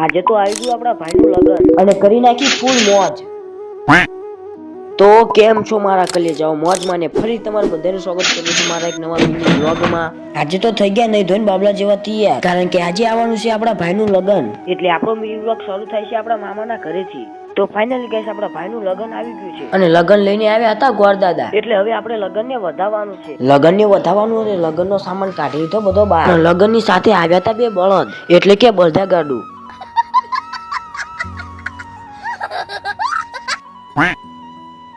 આજે તો આવી ગયું આપણા ભાઈનું લગન અને કરી નાખી ફૂલ મોજ. તો કેમ છો મારા કલેજાઓ, મોજમાં ને ફરી તમારું બધાનું સ્વાગત કરું છું મારા એક નવા મિની વ્લોગમાં. આજે તો થઈ ગયા નહીં ધોઈને બાબલા જેવા તૈયાર, કારણ કે આજે આવવાનું છે આપણા ભાઈનું લગન. એટલે આપણો મિની વ્લોગ શરૂ થાય છે આપણા મામાના ઘરેથી. તો ફાઇનલી ગાઈસ આપણા ભાઈનું લગન આવી ગયું છે અને લગન લઈને આવ્યા હતા ગોરદાદા. એટલે હવે આપણે લગનને વધાવવાનું છે. લગનને વધાવવાનું અને લગનનો સામાન કાઢી લીધો બધો બહાર. લગનની સાથે આવ્યા હતા બે બળદ, એટલે કે બળદા ગાડું.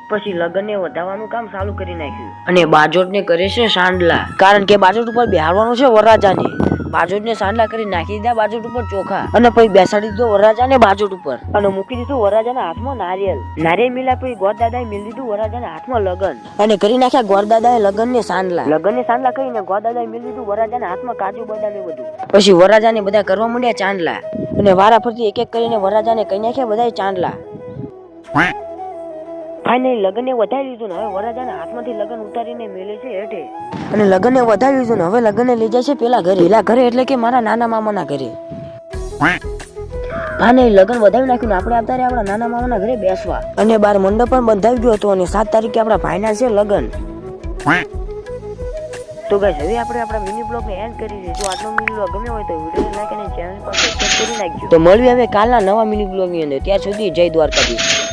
પછી લગનને વધાવવાનું કામ ચાલુ કરી નાખ્યું અને બાજોટને કરે છે સાંડલા, કારણ કે બાજોટ ઉપર બેહાડવાનું છે વરરાજાને. બાજોટને સાંડલા કરી નાખી દીધા બાજોટ ઉપર ચોખા અને પછી બેસાડી દીધો વરરાજાને બાજોટ ઉપર અને મૂકી દીધું વરરાજાના હાથમાં નારિયેલ. નારિયેલ મિલા પછી ગોરદાદાએ મિલી દીધું વરરાજાના હાથમાં લગન અને કરી નાખ્યા ગોરદાદાએ લગનને સાંડલા. લગનને સાંડલા કરીને ગોરદાદાએ મિલી દીધું વરરાજાના હાથમાં કાજુ બદામ એ બધું. પછી વરરાજાને બધા કરવા માંડ્યા ચાંદલા અને વારા ફરતી એક એક કરીને વરરાજાને કહી નાખ્યા બધા ચાંદલા. ફાઇનલી લગનને વધાવી લીધું ને હવે વરરાજાના હાથમાંથી લગન ઉતારીને મેલે છે હેઠે અને લગનને વધાવી લીધું ને હવે લગનને લઈ જાય છે પેલા ઘરે એટલે કે મારા નાના મામાના ઘરે. ફાઇનલી લગન વધાવી નાખ્યું ને આપણે આવતા રહ્યા આપણા નાના મામાના ઘરે બેસવા અને બાર મંડપ પણ બંધાવી ગયો હતો અને 7 તારીખે આપણા ભાઈના છે લગન. તો ગાઈસ હવે આપણે આપણા મિની બ્લોગને એન્ડ કરી દઈએ. જો આટલો મિની બ્લોગ ગમ્યો હોય તો વિડિયોને લાઈક અને ચેનલ પર સબસ્ક્રાઇબ કરી નાખજો. તો મળીએ હવે કાલના નવા મિની બ્લોગની અંદર. ત્યાં સુધી જય દ્વારકાધીશ.